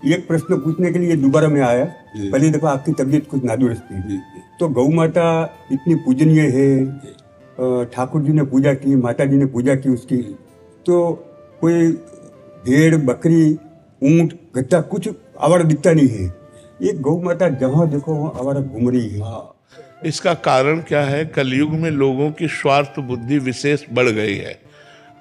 एक प्रश्न पूछने के लिए दोबारा मैं आया। पहले देखो आपकी तबीयत कुछ नादुरुस्त थी, तो गौ माता इतनी पूजनीय है, ठाकुर जी ने पूजा की, माता जी ने पूजा की उसकी, तो कोई भेड़ बकरी ऊंट गद्दा कुछ आवारा दिखता नहीं है। एक गौ माता जहाँ देखो वहाँ आवारा घूम रही है। इसका कारण क्या है? कलयुग में लोगों की स्वार्थ बुद्धि विशेष बढ़ गई है।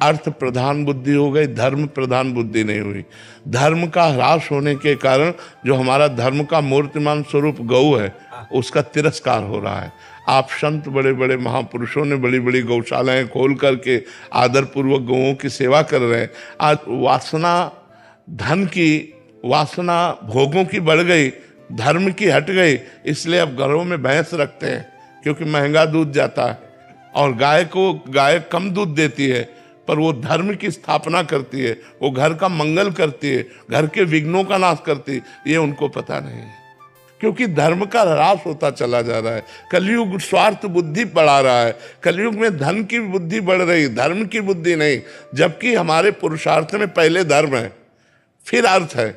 अर्थ प्रधान बुद्धि हो गई, धर्म प्रधान बुद्धि नहीं हुई। धर्म का ह्रास होने के कारण जो हमारा धर्म का मूर्तिमान स्वरूप गौ है, उसका तिरस्कार हो रहा है। आप संत बड़े बड़े महापुरुषों ने बड़ी बड़ी गौशालाएं खोल करके आदर पूर्वक गौओं की सेवा कर रहे हैं। आज वासना, धन की वासना, भोगों की बढ़ गई, धर्म की हट गई, इसलिए अब घरों में भैंस रखते हैं क्योंकि महंगा दूध जाता है। और गाय कम दूध देती है, पर वो धर्म की स्थापना करती है, वो घर का मंगल करती है, घर के विघ्नों का नाश करती है, ये उनको पता नहीं है। क्योंकि धर्म का ह्रास होता चला जा रहा है। कलयुग स्वार्थ बुद्धि बढ़ा रहा है। कलयुग में धन की बुद्धि बढ़ रही, धर्म की बुद्धि नहीं। जबकि हमारे पुरुषार्थ में पहले धर्म है, फिर अर्थ है,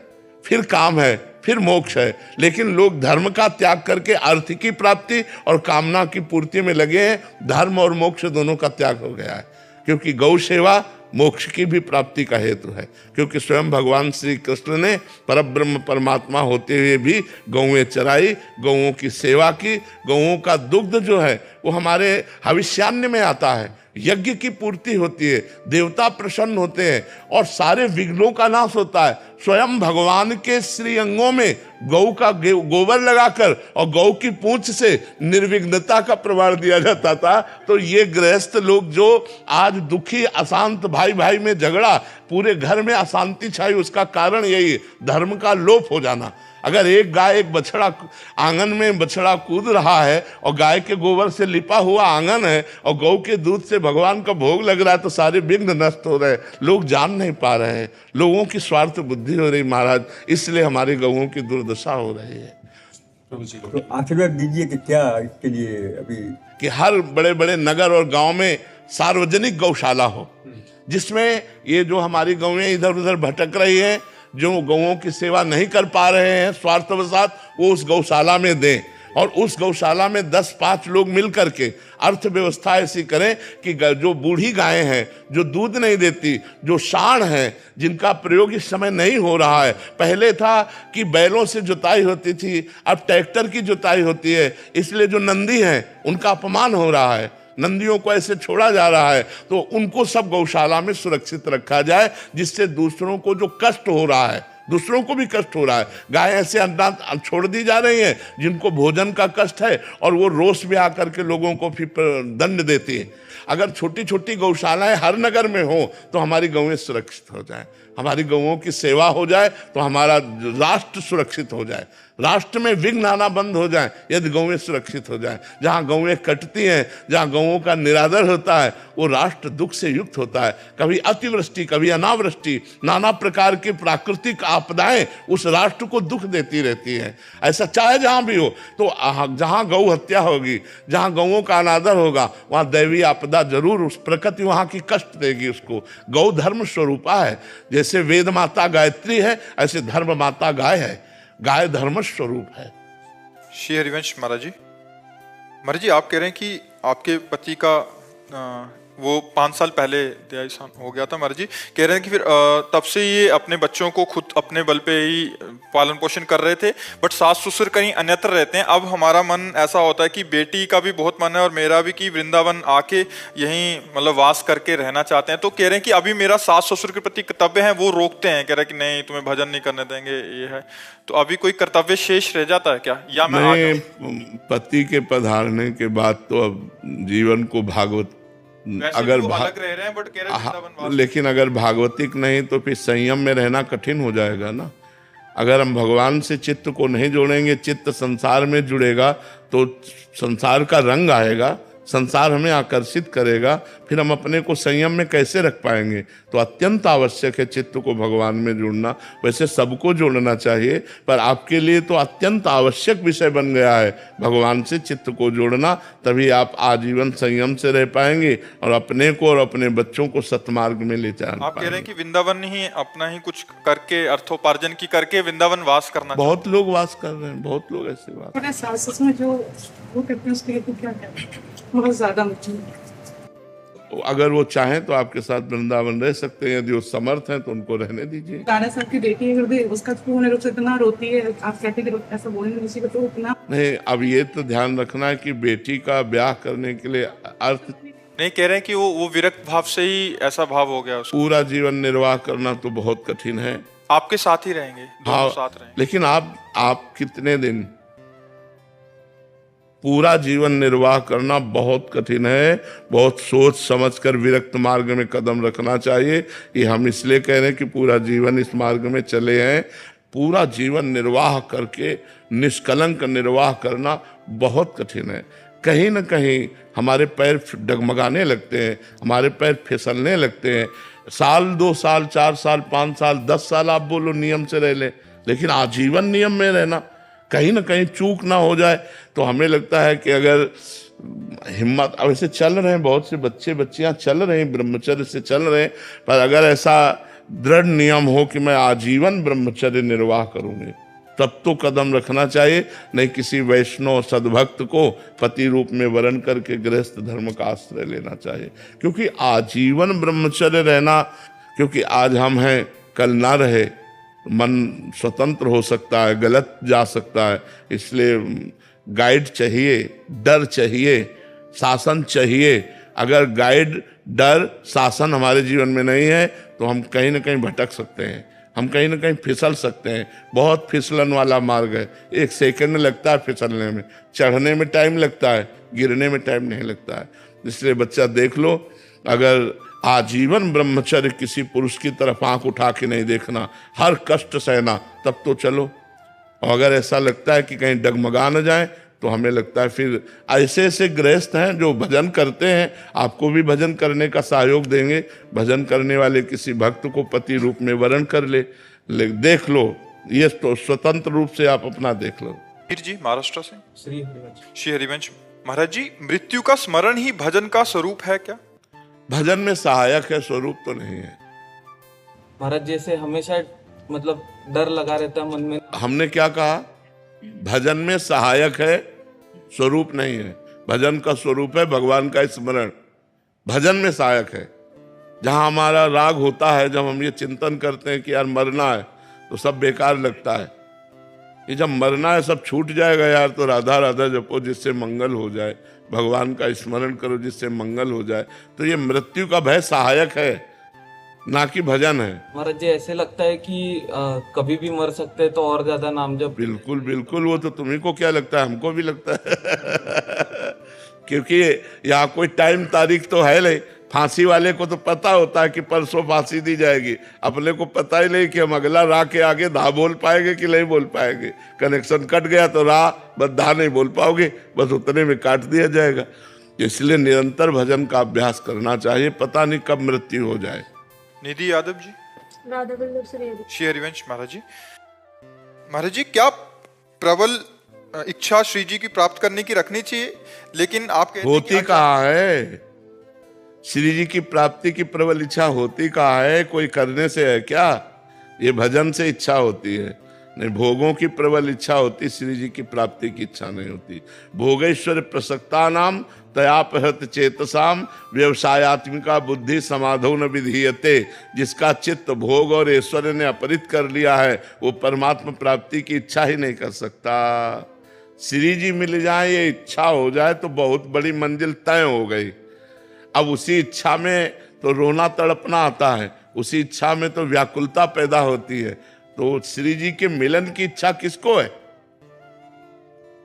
फिर काम है, फिर मोक्ष है। लेकिन लोग धर्म का त्याग करके अर्थ की प्राप्ति और कामना की पूर्ति में लगे हैं। धर्म और मोक्ष दोनों का त्याग हो गया है, क्योंकि गौ सेवा मोक्ष की भी प्राप्ति का हेतु है। क्योंकि स्वयं भगवान श्री कृष्ण ने परब्रह्म परमात्मा होते हुए भी गौएं चराई, गौओं की सेवा की। गौओं का दुग्ध जो है वो हमारे हविष्यान्न में आता है, यज्ञ की पूर्ति होती है, देवता प्रसन्न होते हैं और सारे विघ्नों का नाश होता है। स्वयं भगवान के श्री अंगों में गौ का गोबर लगाकर और गौ की पूंछ से निर्विघ्नता का प्रमाण दिया जाता था। तो ये गृहस्थ लोग जो आज दुखी अशांत, भाई भाई में झगड़ा, पूरे घर में अशांति छाई, उसका कारण यही है, धर्म का लोप हो जाना। अगर एक गाय, एक बछड़ा, आंगन में बछड़ा कूद रहा है और गाय के गोबर से लिपा हुआ आंगन है और गौ के दूध से भगवान का भोग लग रहा है, तो सारे विघ्न नष्ट हो रहे हैं। लोग जान नहीं पा रहे हैं, लोगों की स्वार्थ बुद्धि हो रही महाराज, इसलिए हमारी गौओं की दुर्दशा हो रही है। तो आशीर्वाद दीजिए कि क्या इसके लिए अभी कि हर बड़े बड़े नगर और गांव में सार्वजनिक गौशाला हो, जिसमें ये जो हमारी गौएं इधर उधर भटक रही हैं, जो गौओं की सेवा नहीं कर पा रहे हैं स्वार्थवशात, वो उस गौशाला में दें। और उस गौशाला में 10-5 लोग मिल करके अर्थव्यवस्था ऐसी करें कि जो बूढ़ी गायें हैं, जो दूध नहीं देती, जो सांड हैं, जिनका प्रयोग इस समय नहीं हो रहा है। पहले था कि बैलों से जुताई होती थी, अब ट्रैक्टर की जुताई होती है, इसलिए जो नंदी हैं उनका अपमान हो रहा है, नंदियों को ऐसे छोड़ा जा रहा है। तो उनको सब गौशाला में सुरक्षित रखा जाए, जिससे दूसरों को जो कष्ट हो रहा है, दूसरों को भी कष्ट हो रहा है। गाय ऐसे अनाथ छोड़ दी जा रही हैं जिनको भोजन का कष्ट है, और वो रोष में आकर के लोगों को फिर दंड देती है। अगर छोटी छोटी गौशालाएं हर नगर में हो तो हमारी गौएं सुरक्षित हो जाएं, हमारी गौओं की सेवा हो जाए, तो हमारा राष्ट्र सुरक्षित हो जाए, राष्ट्र में विघ्न आना बंद हो जाए यदि गौएं सुरक्षित हो जाएं। जहाँ गौएं कटती हैं, जहाँ गौओं का निरादर होता है, वो राष्ट्र दुख से युक्त होता है। कभी अतिवृष्टि, कभी अनावृष्टि, नाना प्रकार की प्राकृतिक आपदाएं उस राष्ट्र को दुख देती रहती हैं। ऐसा चाहे जहाँ भी हो, तो जहाँ गौ हत्या होगी, जहाँ गौओं का अनादर होगा, वहाँ दैवी आपदा जरूर, उस प्रकृति वहाँ की कष्ट देगी उसको। गौ धर्म स्वरूपा है। जैसे वेद माता गायत्री है, ऐसे धर्म माता गाय है। गाय धर्म स्वरूप है। श्री हरिवंश महाराज जी, आप कह रहे हैं कि आपके पति का वो 5 साल पहले देहावसान हो गया था। महाराज जी कह रहे हैं कि फिर तब से ये अपने बच्चों को खुद अपने बल पे ही पालन पोषण कर रहे थे, बट सास ससुर कहीं अन्यत्र रहते हैं। अब हमारा मन ऐसा होता है कि बेटी का भी बहुत मन है और मेरा भी, कि वृंदावन आके यहीं मतलब वास करके रहना चाहते हैं। तो कह रहे हैं कि अभी मेरा सास ससुर के प्रति कर्तव्य है, वो रोकते हैं, कह रहे हैं कि नहीं तुम्हें भजन नहीं करने देंगे, ये है। तो अभी कोई कर्तव्य शेष रह जाता है क्या, या मैं पति के पधारने के बाद तो अब जीवन को भागवत, अगर अलग रह रहे हैं, बट कह रहे हैं लेकिन अगर भागवतिक नहीं तो फिर संयम में रहना कठिन हो जाएगा ना। अगर हम भगवान से चित्त को नहीं जोड़ेंगे, चित्त संसार में जुड़ेगा तो संसार का रंग आएगा, संसार हमें आकर्षित करेगा, फिर हम अपने को संयम में कैसे रख पाएंगे। तो अत्यंत आवश्यक है चित्त को भगवान में जोड़ना। वैसे सबको जोड़ना चाहिए, पर आपके लिए तो अत्यंत आवश्यक विषय बन गया है भगवान से चित्त को जोड़ना। तभी आप आजीवन संयम से रह पाएंगे और अपने को और अपने बच्चों को सतमार्ग में ले जा पाएंगे। आप कह रहे हैं कि वृंदावन ही अपना ही कुछ करके, अर्थोपार्जन की करके वृंदावन वास करना। बहुत लोग वास कर रहे हैं, बहुत लोग ऐसे वास। सास में जो वो करते हैं उसके लिए तो क्या कहते हैं, बहुत ज्यादा मुश्किल। अगर वो चाहें तो आपके साथ वृंदावन रह सकते हैं, यदि वो समर्थ हैं तो उनको रहने दीजिए। दादा साहब की बेटी है, अगर उसका पूर्ण रूप से इतना रोती है, आप कहते हैं कि ऐसा बोलेंगे किसी को तो इतना नहीं। अब ये तो ध्यान रखना है कि बेटी का ब्याह करने के लिए अर्थ नहीं कह रहे हैं कि वो विरक्त भाव से ही ऐसा भाव हो गया उसको। पूरा जीवन निर्वाह करना तो बहुत कठिन है। आपके साथ ही रहेंगे, दोनों साथ रहेंगे। लेकिन आप कितने दिन, पूरा जीवन निर्वाह करना बहुत कठिन है। बहुत सोच समझकर विरक्त मार्ग में कदम रखना चाहिए। ये हम इसलिए कह रहे हैं कि पूरा जीवन इस मार्ग में चले हैं। पूरा जीवन निर्वाह करके निष्कलंक निर्वाह करना बहुत कठिन है। कहीं न कहीं हमारे पैर डगमगाने लगते हैं, हमारे पैर फिसलने लगते हैं। साल 2 साल 4 साल 5 साल 10 साल आप बोलो नियम से रह ले, लेकिन आजीवन नियम में रहना, कहीं ना कहीं चूक ना हो जाए तो हमें लगता है कि अगर हिम्मत, अब ऐसे चल रहे हैं बहुत से बच्चे बच्चियां चल रहे हैं, ब्रह्मचर्य से चल रहे हैं, पर अगर ऐसा दृढ़ नियम हो कि मैं आजीवन ब्रह्मचर्य निर्वाह करूंगी तब तो कदम रखना चाहिए। नहीं किसी वैष्णव सद्भक्त को पति रूप में वरण करके गृहस्थ धर्म का आश्रय लेना चाहिए। क्योंकि आजीवन ब्रह्मचर्य रहना, क्योंकि आज हम हैं कल ना रहे, मन स्वतंत्र हो सकता है, गलत जा सकता है। इसलिए गाइड चाहिए, डर चाहिए, शासन चाहिए। अगर गाइड डर शासन हमारे जीवन में नहीं है तो हम कहीं ना कहीं भटक सकते हैं, हम कहीं ना कहीं फिसल सकते हैं। बहुत फिसलन वाला मार्ग है, 1 सेकंड लगता है फिसलने में, चढ़ने में टाइम लगता है, गिरने में टाइम नहीं लगता है। इसलिए बच्चा देख लो, अगर आजीवन ब्रह्मचर्य किसी पुरुष की तरफ आंख उठा के नहीं देखना, हर कष्ट सहना, तब तो चलो। और अगर ऐसा लगता है कि कहीं डगमगा न जाए तो हमें लगता है फिर ऐसे ऐसे गृहस्थ हैं जो भजन करते हैं, आपको भी भजन करने का सहयोग देंगे। भजन करने वाले किसी भक्त को पति रूप में वरण कर ले देख लो, ये तो स्वतंत्र रूप से आप अपना देख लो। वीर जी महाराष्ट्र से श्री हरिवंश महाराज जी, मृत्यु का स्मरण ही भजन का स्वरूप है क्या? भजन में सहायक है, स्वरूप तो नहीं है महाराज। जैसे हमेशा मतलब डर लगा रहता है मन में। हमने क्या कहा? भजन में सहायक है, स्वरूप नहीं है। भजन का स्वरूप है भगवान का स्मरण, भजन में सहायक है। जहां हमारा राग होता है, जब हम ये चिंतन करते हैं कि यार मरना है, तो सब बेकार लगता है। ये जब मरना है सब छूट जाएगा यार, तो राधा राधा जपो जिससे मंगल हो जाए, भगवान का स्मरण करो जिससे मंगल हो जाए। तो ये मृत्यु का भय सहायक है, ना कि भजन है। महाराज जी ऐसे लगता है कि कभी भी मर सकते हैं, तो और ज्यादा नाम जप। बिल्कुल बिल्कुल, वो तो तुम्ही को क्या लगता है, हमको भी लगता है क्योंकि यहाँ कोई टाइम तारीख तो है नहीं। फांसी वाले को तो पता होता है कि परसों फांसी दी जाएगी, अपने को पता ही नहीं कि हम अगला राह के आगे धा बोल पाएंगे कि नहीं बोल पाएंगे। कनेक्शन कट गया तो राह बस धा नहीं बोल पाओगे, बस उतने में काट दिया जाएगा। इसलिए निरंतर भजन का अभ्यास करना चाहिए, पता नहीं कब मृत्यु हो जाए। निधि यादव जी, राधा वल्लभ श्री हरिवंश महाराज जी। महाराज जी, क्या प्रबल इच्छा श्री जी की प्राप्त करने की रखनी चाहिए, लेकिन आप कहते हैं होती कहाँ है? श्री जी की प्राप्ति की प्रबल इच्छा होती कहाँ है? कोई करने से है क्या? ये भजन से इच्छा होती है। नहीं, भोगों की प्रबल इच्छा होती, श्री जी की प्राप्ति की इच्छा नहीं होती। भोगेश्वर प्रसक्ता नाम तयापहत चेतसाम व्यवसायत्मिका बुद्धि समाधो न विधीयते। जिसका चित्त भोग और ऐश्वर्य ने अपहरित कर लिया है, वो परमात्मा प्राप्ति की इच्छा ही नहीं कर सकता। श्री जी मिल जाए, ये इच्छा हो जाए तो बहुत बड़ी मंजिल तय हो गई। अब उसी इच्छा में तो रोना तड़पना आता है, उसी इच्छा में तो व्याकुलता पैदा होती है। तो श्री जी के मिलन की इच्छा किसको है?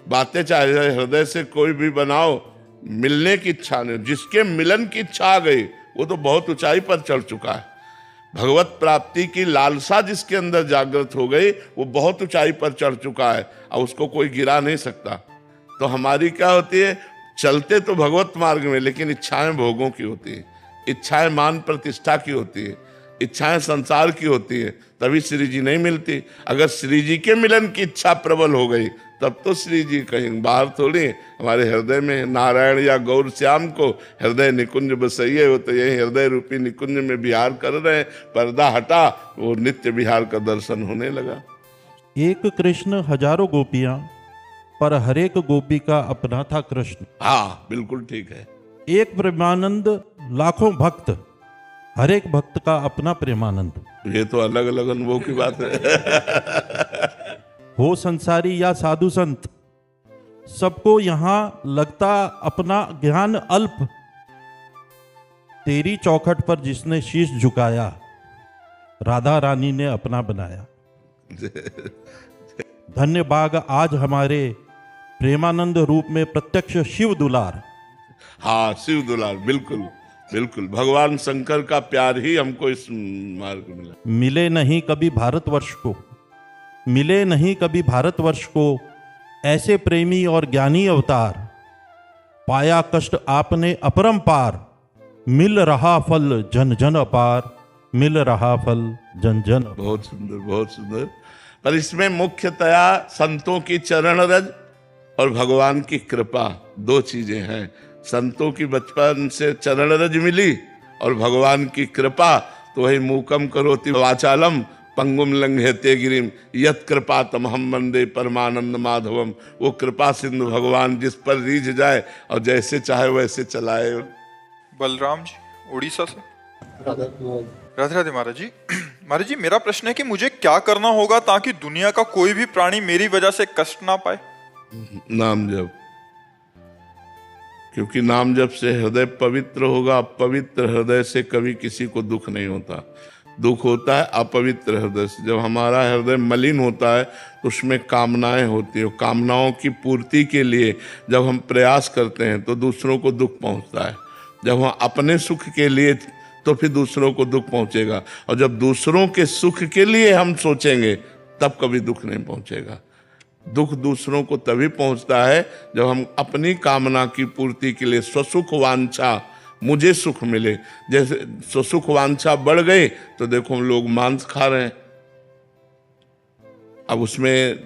बातें चाहे हृदय से कोई भी बनाओ, मिलने की इच्छा नहीं। जिसके मिलन की इच्छा आ गई वो तो बहुत ऊंचाई पर चढ़ चुका है। भगवत प्राप्ति की लालसा जिसके अंदर जागृत हो गई, वो बहुत ऊंचाई पर चढ़ चुका है, और उसको कोई गिरा नहीं सकता। तो हमारी क्या होती है? चलते तो भगवत मार्ग में, लेकिन इच्छाएं भोगों की होती है, इच्छाएं मान प्रतिष्ठा की होती है, इच्छाएं संसार की होती है, तभी श्री जी नहीं मिलती। अगर श्री जी के मिलन की इच्छा प्रबल हो गई तब तो श्री जी कहीं बाहर थोड़ी, हमारे हृदय में नारायण या गौर श्याम को हृदय निकुंज बसइए, हो तो यही हृदय रूपी निकुंज में विहार कर रहे हैं। पर्दा हटा, वो नित्य विहार का दर्शन होने लगा। एक कृष्ण हजारों गोपियां, पर हर एक गोपी का अपना था कृष्ण। हाँ बिल्कुल ठीक है। एक प्रेमानंद लाखों भक्त, हर एक भक्त का अपना प्रेमानंद। ये तो अलग अलग अनुभव की बात है। हो संसारी या साधु संत, सबको यहां लगता अपना ज्ञान अल्प। तेरी चौखट पर जिसने शीश झुकाया, राधा रानी ने अपना बनाया। धन्य भाग आज हमारे प्रेमानंद रूप में प्रत्यक्ष शिव दुलार। हाँ शिव दुलार, बिल्कुल बिल्कुल, भगवान शंकर का प्यार ही हमको इस मार्ग में मिला। मिले नहीं कभी भारतवर्ष को, मिले नहीं कभी भारतवर्ष को ऐसे प्रेमी और ज्ञानी अवतार। पाया कष्ट आपने अपरंपार, मिल रहा फल जन जन अपार, मिल रहा फल जन जन। बहुत सुंदर, बहुत सुंदर। पर इसमें मुख्यतया संतों की चरण रज और भगवान की कृपा, दो चीजें हैं। संतों की बचपन से चरण रज मिली और भगवान की कृपा, तो वही मूकम करोति वाचालम पंगुम लंघयते गिरिम यत कृपा तमहम वंदे परमानंद माधवम। वो कृपा सिंधु भगवान जिस पर रीझ जाए और जैसे चाहे वैसे चलाए। बलराम जी उड़ीसा से। राधे राधे महाराज जी। महाराज जी मेरा प्रश्न है कि मुझे क्या करना होगा ताकि दुनिया का कोई भी प्राणी मेरी वजह से कष्ट ना पाए? नाम जप, क्योंकि नाम जप से हृदय पवित्र होगा। पवित्र हृदय से कभी किसी को दुख नहीं होता। दुख होता है अपवित्र हृदय से। जब हमारा हृदय मलिन होता है तो उसमें कामनाएं होती है। कामनाओं की पूर्ति के लिए जब हम प्रयास करते हैं तो दूसरों को दुख पहुंचता है। जब हम अपने सुख के लिए तो फिर दूसरों को दुख पहुंचेगा, और जब दूसरों के सुख के लिए हम सोचेंगे तब कभी दुख नहीं पहुंचेगा। दुख दूसरों को तभी पहुंचता है जब हम अपनी कामना की पूर्ति के लिए स्वसुख वांछा, मुझे सुख मिले, जैसे स्वसुख वांछा बढ़ गई तो देखो हम लोग मांस खा रहे हैं। अब उसमें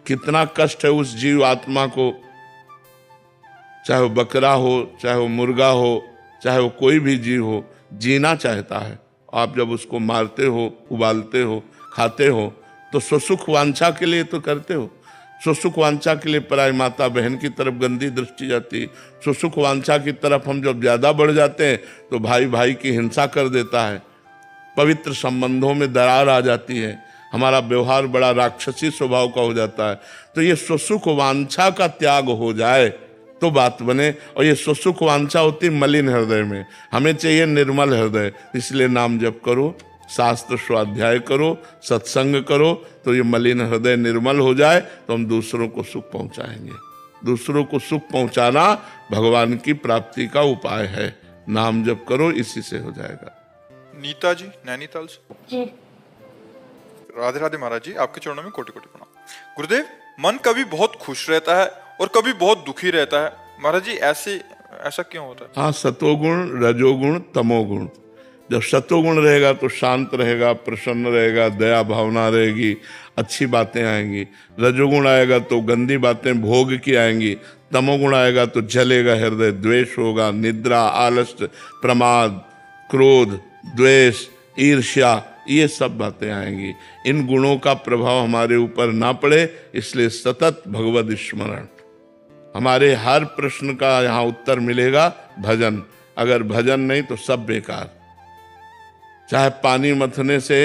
कितना कष्ट है उस जीव आत्मा को, चाहे वो बकरा हो, चाहे वो मुर्गा हो, चाहे वो कोई भी जीव हो, जीना चाहता है। आप जब उसको मारते हो, उबालते हो, खाते हो तो स्वसुख वांछा के लिए तो करते हो। स्वसुख वांछा के लिए पराई माता बहन की तरफ गंदी दृष्टि जाती है। स्वसुख वांछा की तरफ हम जब ज्यादा बढ़ जाते हैं तो भाई भाई की हिंसा कर देता है। पवित्र संबंधों में दरार आ जाती है। हमारा व्यवहार बड़ा राक्षसी स्वभाव का हो जाता है। तो ये स्वसुख वांछा का त्याग हो जाए तो बात बने। और ये स्वसुख वांछा होती मलिन हृदय में, हमें चाहिए निर्मल हृदय। इसलिए नाम जप करो, शास्त्र स्वाध्याय करो, सत्संग करो, तो ये मलिन हृदय निर्मल हो जाए तो हम दूसरों को सुख पहुंचाएंगे। दूसरों को सुख पहुंचाना भगवान की प्राप्ति का उपाय है। नाम जप करो, इसी से हो जाएगा। नीता जी नैनीताल से। जी राधे राधे महाराज जी, आपके चरणों में कोटि कोटि प्रणाम। गुरुदेव, मन कभी बहुत खुश रहता है और कभी बहुत दुखी रहता है। महाराज जी ऐसा क्यों होता है? हाँ, सतोगुण, रजोगुण, तमोगुण। जब सतोगुण रहेगा तो शांत रहेगा, प्रसन्न रहेगा, दया भावना रहेगी, अच्छी बातें आएंगी। रजोगुण आएगा तो गंदी बातें भोग की आएंगी। तमोगुण आएगा तो जलेगा हृदय, द्वेष होगा, निद्रा, आलस्य, प्रमाद, क्रोध, द्वेष, ईर्ष्या, ये सब बातें आएंगी। इन गुणों का प्रभाव हमारे ऊपर ना पड़े, इसलिए सतत भगवद स्मरण। हमारे हर प्रश्न का यहाँ उत्तर मिलेगा भजन। अगर भजन नहीं तो सब बेकार। चाहे पानी मथने से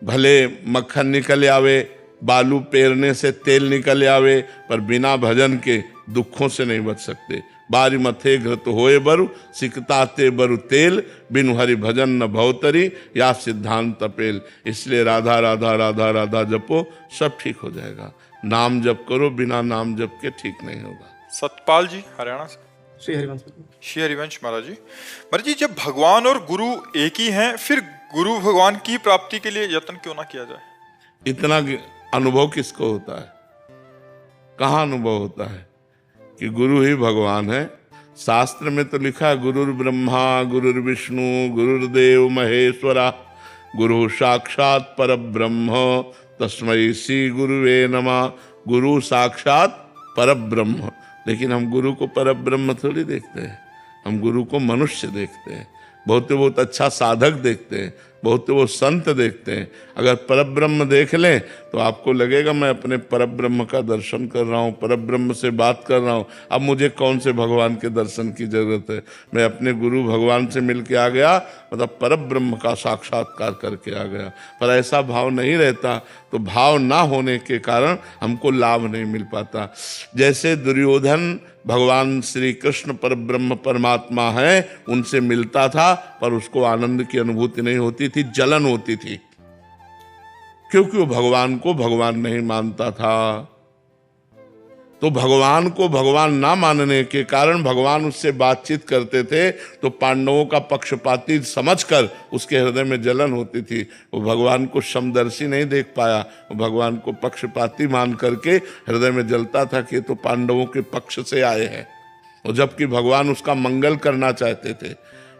भले मक्खन निकल आवे, बालू पेरने से तेल निकल आवे, पर बिना भजन के दुखों से नहीं बच सकते। बारी मथे घृत होए बरु, सिकताते बरु तेल, बिनु हरि भजन न भवतरी, या सिद्धांत तपेल। इसलिए राधा राधा राधा राधा जपो, सब ठीक हो जाएगा। नाम जप करो, बिना नाम जप के ठीक नहीं होगा। सतपाल जी हरियाणा से। श्री हरिवंश। श्री हरिवंश महाराज जी। महाराज जी, जब भगवान और गुरु एक ही हैं, फिर गुरु भगवान की प्राप्ति के लिए यत्न क्यों ना किया जाए? इतना अनुभव किसको होता है? कहाँ अनुभव होता है? कि गुरु ही भगवान है। शास्त्र में तो लिखा है गुरुर ब्रह्मा गुरुर्विष्णु गुरुर्देव महेश्वरा गुरु साक्षात परब्रह्म तस्मै श्री गुरुवे नमः। गुरु साक्षात परब्रह्म, लेकिन हम गुरु को परब्रह्म थोड़ी देखते हैं, हम गुरु को मनुष्य देखते हैं। बहुत अच्छा साधक देखते हैं, बहुत वो संत देखते हैं। अगर परब्रह्म देख लें तो आपको लगेगा मैं अपने परब्रह्म का दर्शन कर रहा हूँ, परब्रह्म से बात कर रहा हूँ। अब मुझे कौन से भगवान के दर्शन की जरूरत है, मैं अपने गुरु भगवान से मिल के आ गया, मतलब परब्रह्म का साक्षात्कार करके आ गया। पर ऐसा भाव नहीं रहता तो भाव ना होने के कारण हमको लाभ नहीं मिल पाता। जैसे दुर्योधन भगवान श्री कृष्ण परब्रह्म परमात्मा है, उनसे मिलता था पर उसको आनंद की अनुभूति नहीं होती थी, जलन होती थी, क्योंकि वो भगवान को भगवान नहीं मानता था। तो भगवान को भगवान ना मानने के कारण भगवान उससे बातचीत करते थे तो पांडवों का पक्षपाती समझकर उसके हृदय में जलन होती थी। वो भगवान को समदर्शी नहीं देख पाया, वो भगवान को पक्षपाती मान करके हृदय में जलता था कि तो पांडवों के पक्ष से आए हैं, और जबकि भगवान उसका मंगल करना चाहते थे।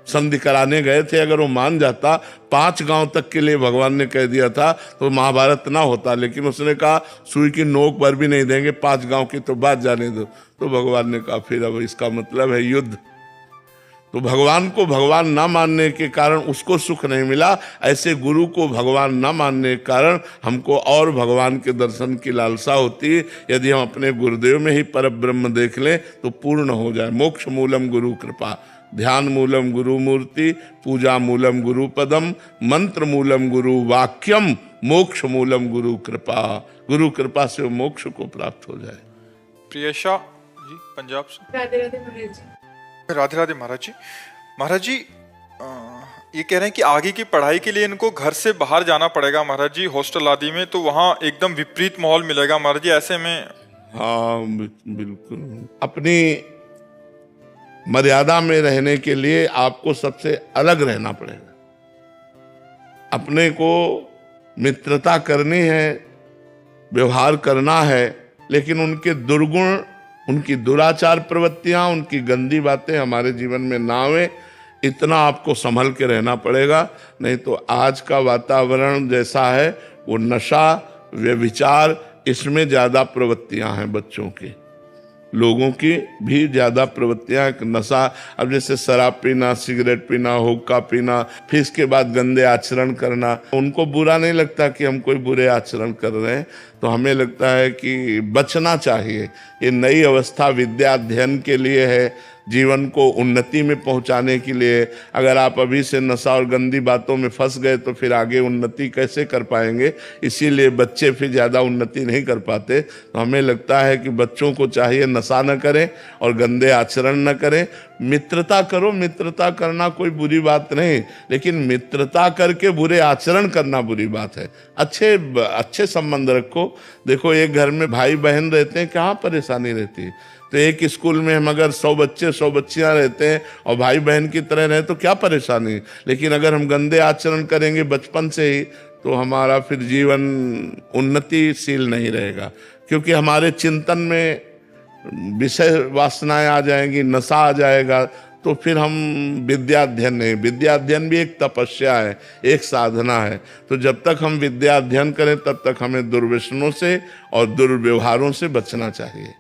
संधि कराने गए थे, अगर वो मान जाता 5 गांव तक के लिए भगवान ने कह दिया था तो महाभारत ना होता, लेकिन उसने कहा सुई की नोक पर भी नहीं देंगे, 5 गांव की तो बात जाने दो। तो भगवान ने कहा फिर अब इसका मतलब है युद्ध। तो भगवान को भगवान ना मानने के कारण उसको सुख नहीं मिला, ऐसे गुरु को भगवान ना मानने के कारण हमको और भगवान के दर्शन की लालसा होती है। यदि हम अपने गुरुदेव में ही परब्रह्म देख लें तो पूर्ण हो जाए। मोक्ष मूलम गुरु कृपा, ध्यान मूलम गुरु मूर्ति, पूजा मूलम गुरु पदम, मंत्र मूलम गुरु वाक्यम, मोक्ष मूलम गुरु कृपा। गुरु कृपा से मोक्ष को प्राप्त हो जाए। प्रियशा जी पंजाब से। राधे राधे महाराज जी। राधे राधे महाराज जी। महाराज जी ये कह रहे हैं कि आगे की पढ़ाई के लिए इनको घर से बाहर जाना पड़ेगा महाराज जी, हॉस्टल आदि में, तो वहाँ एकदम विपरीत माहौल मिलेगा महाराज जी, ऐसे में। हाँ बिल्कुल, अपनी मर्यादा में रहने के लिए आपको सबसे अलग रहना पड़ेगा। अपने को मित्रता करनी है, व्यवहार करना है, लेकिन उनके दुर्गुण, उनकी दुराचार प्रवृत्तियां, उनकी गंदी बातें हमारे जीवन में ना आवे, इतना आपको संभल के रहना पड़ेगा। नहीं तो आज का वातावरण जैसा है वो नशा, व्यभिचार, इसमें ज़्यादा प्रवृत्तियां हैं बच्चों की, लोगों की भी ज़्यादा प्रवृत्तियां। नशा, अब जैसे शराब पीना, सिगरेट पीना, हुक्का पीना, फिर इसके बाद गंदे आचरण करना। उनको बुरा नहीं लगता कि हम कोई बुरे आचरण कर रहे हैं, तो हमें लगता है कि बचना चाहिए। ये नई अवस्था विद्या अध्ययन के लिए है, जीवन को उन्नति में पहुंचाने के लिए। अगर आप अभी से नशा और गंदी बातों में फंस गए तो फिर आगे उन्नति कैसे कर पाएंगे। इसीलिए बच्चे फिर ज़्यादा उन्नति नहीं कर पाते। तो हमें लगता है कि बच्चों को चाहिए नशा न करें और गंदे आचरण न करें, मित्रता करो। मित्रता करना कोई बुरी बात नहीं, लेकिन मित्रता करके बुरे आचरण करना बुरी बात है। अच्छे संबंध रखो। देखो एक घर में भाई बहन रहते हैं, कहाँ परेशानी रहती है। तो एक स्कूल में हम अगर 100 बच्चे 100 बच्चियां रहते हैं और भाई बहन की तरह रहे तो क्या परेशानी। लेकिन अगर हम गंदे आचरण करेंगे बचपन से ही तो हमारा फिर जीवन उन्नतिशील नहीं रहेगा, क्योंकि हमारे चिंतन में विषय वासनाएं आ जाएंगी, नशा आ जाएगा, तो फिर हम विद्या अध्ययन नहीं। विद्या अध्ययन भी एक तपस्या है, एक साधना है। तो जब तक हम विद्या अध्ययन करें तब तक हमें दुर्व्यसनों से और दुर्व्यवहारों से बचना चाहिए।